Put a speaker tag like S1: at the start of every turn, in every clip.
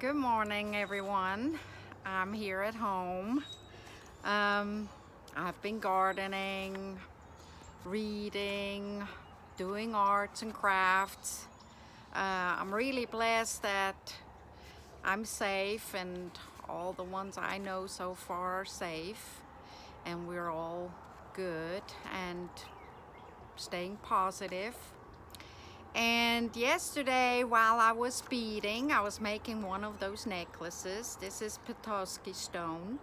S1: Good morning, everyone. I'm here at home. I've been gardening, reading, doing arts and crafts. I'm really blessed that I'm safe and all the ones I know so far are safe, and we're all good and staying positive. And yesterday, while I was beading, I was making one of those necklaces. This is Petosky stone.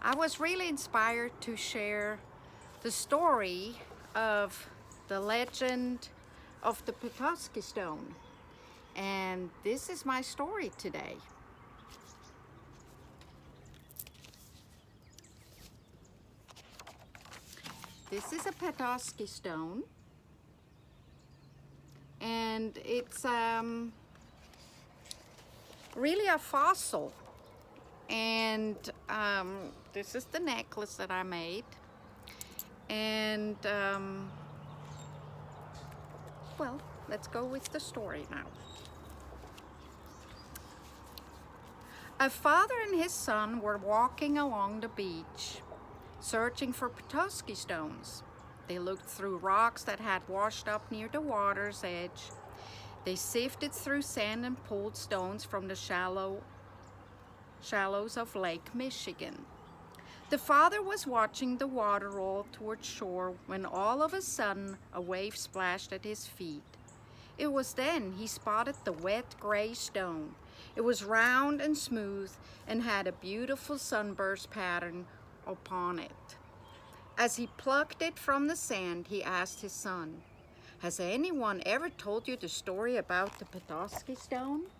S1: I was really inspired to share the story of the legend of the Petosky stone. And this is my story today. This is a Petosky stone. And it's really a fossil. And this is the necklace that I made. And well, let's go with the story now. A father and his son were walking along the beach, searching for Petosky stones. They looked through rocks that had washed up near the water's edge. They sifted through sand and pulled stones from the shallows of Lake Michigan. The father was watching the water roll toward shore when all of a sudden a wave splashed at his feet. It was then he spotted the wet gray stone. It was round and smooth and had a beautiful sunburst pattern upon it. As he plucked it from the sand, he asked his son, "Has anyone ever told you the story about the Petosky stone?"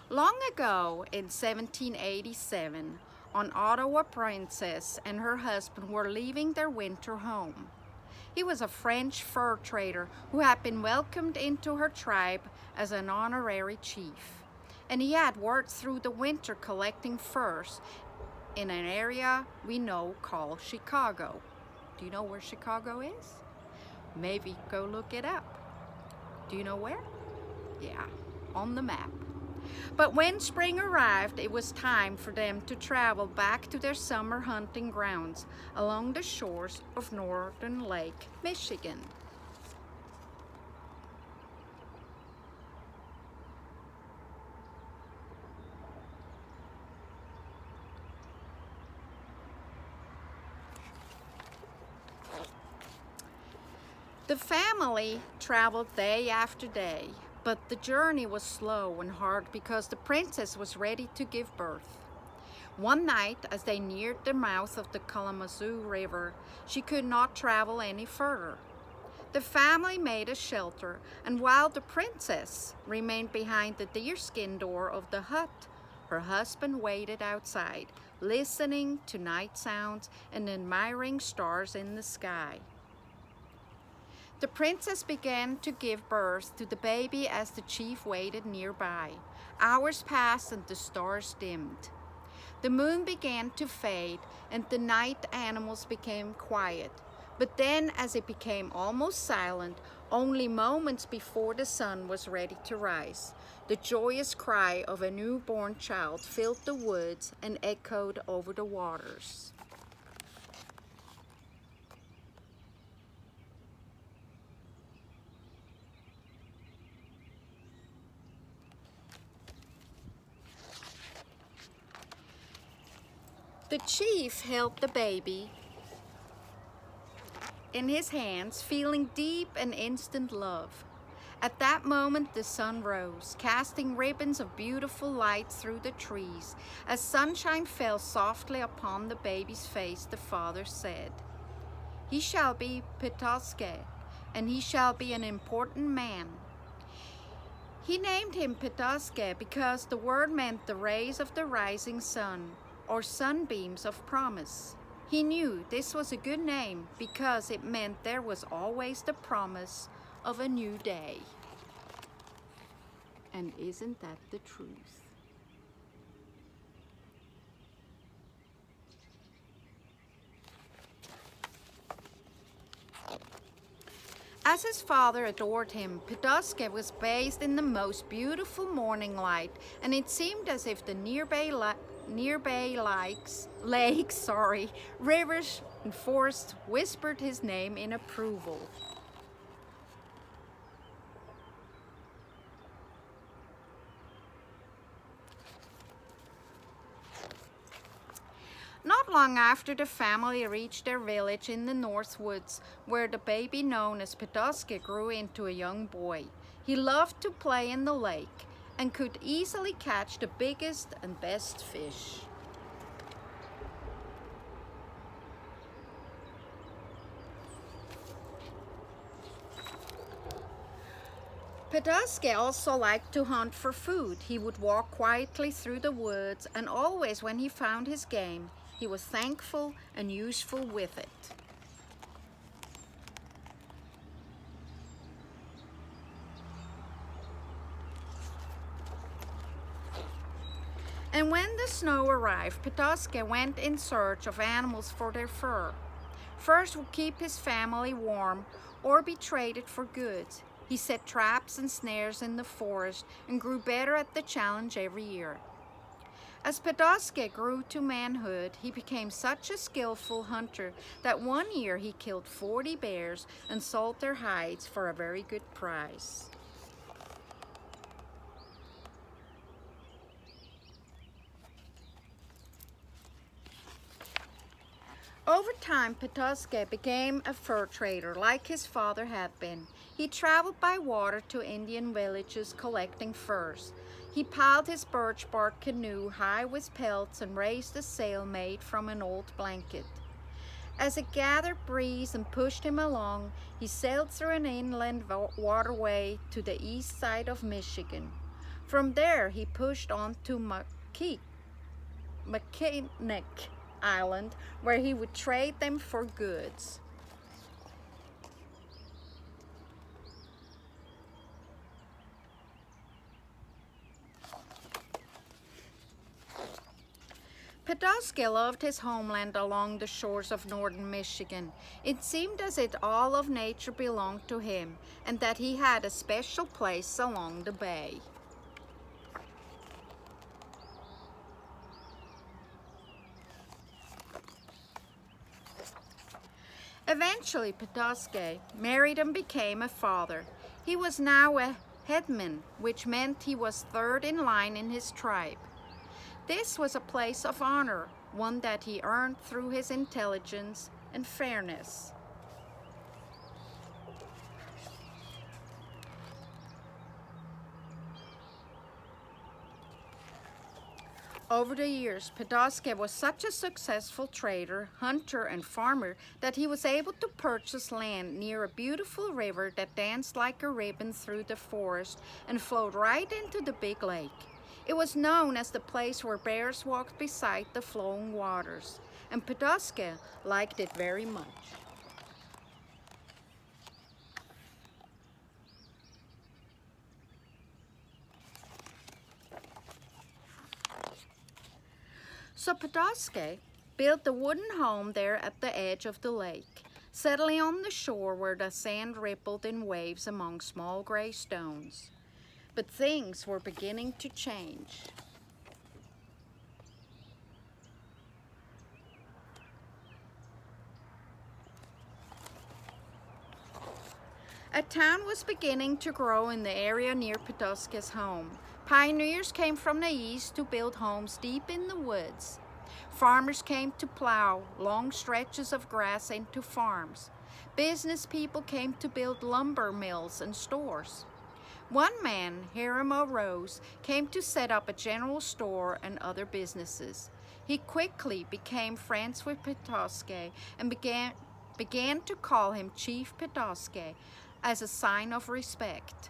S1: Long ago, in 1787, an Ottawa princess and her husband were leaving their winter home. He was a French fur trader who had been welcomed into her tribe as an honorary chief, and he had worked through the winter collecting furs in an area we know called Chicago. Do you know where Chicago is? Maybe go look it up. Do you know where? Yeah, on the map. But when spring arrived, it was time for them to travel back to their summer hunting grounds along the shores of northern Lake Michigan. The family traveled day after day, but the journey was slow and hard because the princess was ready to give birth. One night, as they neared the mouth of the Kalamazoo River, she could not travel any further. The family made a shelter, and while the princess remained behind the deerskin door of the hut, her husband waited outside, listening to night sounds and admiring stars in the sky. The princess began to give birth to the baby as the chief waited nearby. Hours passed and the stars dimmed. The moon began to fade and the night animals became quiet. But then, as it became almost silent, only moments before the sun was ready to rise, the joyous cry of a newborn child filled the woods and echoed over the waters. The chief held the baby in his hands, feeling deep and instant love. At that moment, the sun rose, casting ribbons of beautiful light through the trees. As sunshine fell softly upon the baby's face, the father said, "He shall be Petosky, and he shall be an important man." He named him Petosky because the word meant the rays of the rising sun, or sunbeams of promise. He knew this was a good name because it meant there was always the promise of a new day. And isn't that the truth? As his father adored him, Petosky was bathed in the most beautiful morning light, and it seemed as if the nearby lakes, rivers, and forests whispered his name in approval. Not long after the family reached their village in the North Woods, where the baby known as Petosky grew into a young boy. He loved to play in the lake and could easily catch the biggest and best fish. Petosky also liked to hunt for food. He would walk quietly through the woods, and always when he found his game, he was thankful and useful with it. And when the snow arrived, Petosky went in search of animals for their fur. Furs would keep his family warm or be traded for goods. He set traps and snares in the forest and grew better at the challenge every year. As Petosky grew to manhood, he became such a skillful hunter that one year he killed 40 bears and sold their hides for a very good price. Over time, Petosky became a fur trader like his father had been. He traveled by water to Indian villages collecting furs. He piled his birch bark canoe high with pelts and raised a sail made from an old blanket. As it gathered breeze and pushed him along, he sailed through an inland waterway to the east side of Michigan. From there, he pushed on to Mackinac Island, where he would trade them for goods. Petosky loved his homeland along the shores of northern Michigan. It seemed as if all of nature belonged to him, and that he had a special place along the bay. Eventually, Petosky married and became a father. He was now a headman, which meant he was third in line in his tribe. This was a place of honor, one that he earned through his intelligence and fairness. Over the years, Petosky was such a successful trader, hunter, and farmer that he was able to purchase land near a beautiful river that danced like a ribbon through the forest and flowed right into the big lake. It was known as the place where bears walked beside the flowing waters, and Petosky liked it very much. So Petosky built a wooden home there at the edge of the lake, settling on the shore where the sand rippled in waves among small gray stones. But things were beginning to change. A town was beginning to grow in the area near Petosky's home. Pioneers came from the east to build homes deep in the woods. Farmers came to plow long stretches of grass into farms. Business people came to build lumber mills and stores. One man, Hiram Rose, came to set up a general store and other businesses. He quickly became friends with Petosky and began to call him Chief Petosky as a sign of respect.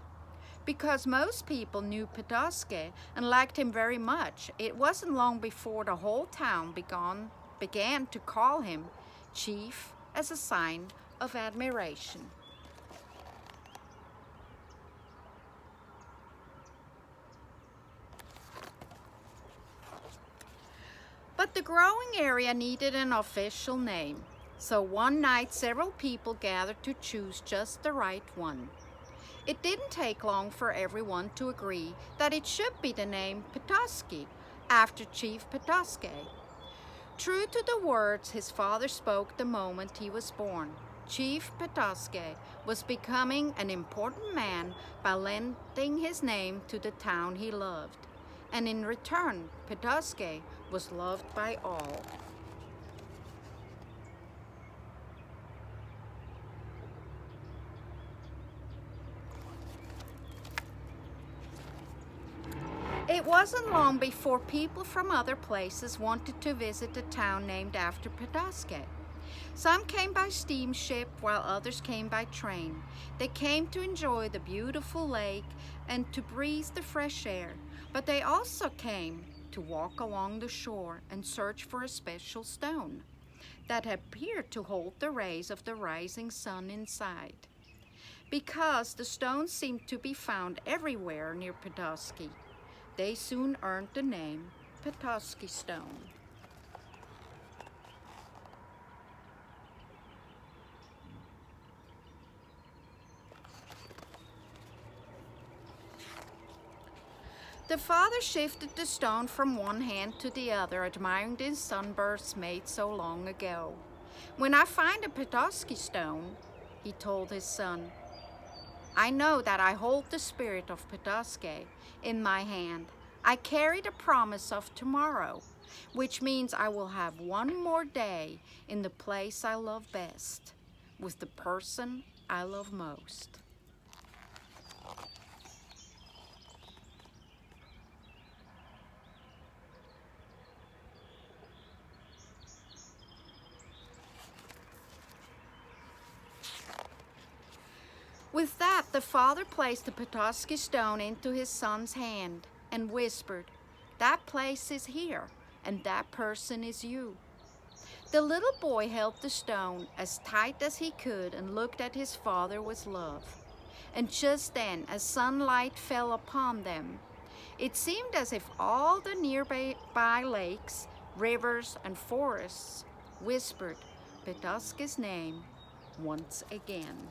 S1: Because most people knew Petosky and liked him very much, it wasn't long before the whole town began to call him Chief as a sign of admiration. But the growing area needed an official name. So one night several people gathered to choose just the right one. It didn't take long for everyone to agree that it should be the name Petosky, after Chief Petosky. True to the words his father spoke the moment he was born, Chief Petosky was becoming an important man by lending his name to the town he loved. And in return, Petosky was loved by all. It wasn't long before people from other places wanted to visit the town named after Petosky. Some came by steamship while others came by train. They came to enjoy the beautiful lake and to breathe the fresh air, but they also came to walk along the shore and search for a special stone that appeared to hold the rays of the rising sun inside. Because the stones seemed to be found everywhere near Petosky, they soon earned the name Petosky Stone. The father shifted the stone from one hand to the other, admiring the sunbursts made so long ago. "When I find a Petosky stone," he told his son, "I know that I hold the spirit of Petosky in my hand. I carry the promise of tomorrow, which means I will have one more day in the place I love best, with the person I love most." With that, the father placed the Petosky stone into his son's hand and whispered, "That place is here, and that person is you." The little boy held the stone as tight as he could and looked at his father with love. And just then, as sunlight fell upon them, it seemed as if all the nearby lakes, rivers, and forests whispered Petosky's name once again.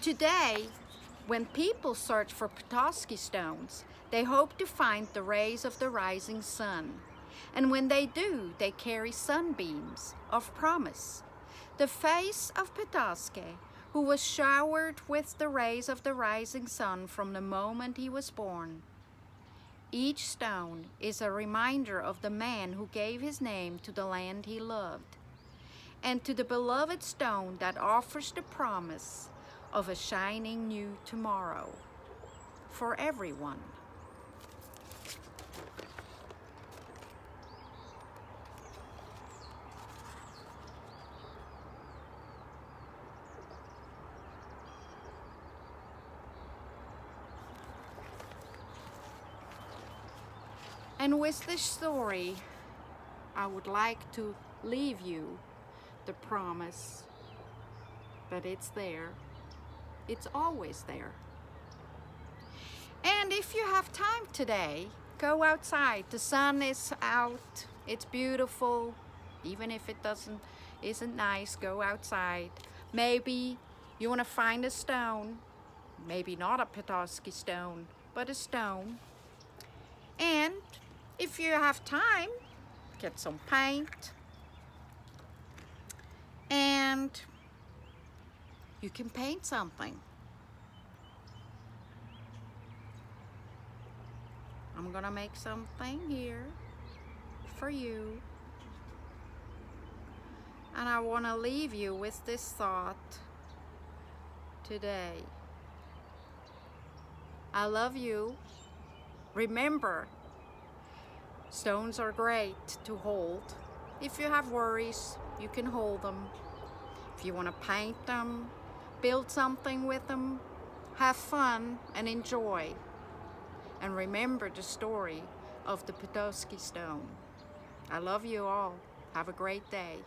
S1: Today, when people search for Petosky stones, they hope to find the rays of the rising sun. And when they do, they carry sunbeams of promise. The face of Petosky, who was showered with the rays of the rising sun from the moment he was born. Each stone is a reminder of the man who gave his name to the land he loved, and to the beloved stone that offers the promise of a shining new tomorrow for everyone. And with this story, I would like to leave you the promise that it's there. It's always there. And if you have time today, go outside. The sun is out. It's beautiful. Even if it isn't nice, go outside. Maybe you want to find a stone. Maybe not a Petosky stone, but a stone. And if you have time, get some paint. And you can paint something. I'm gonna make something here for you. And I wanna leave you with this thought today. I love you. Remember, stones are great to hold. If you have worries, you can hold them. If you wanna paint them, build something with them, have fun and enjoy. And remember the story of the Petosky stone. I love you all. Have a great day.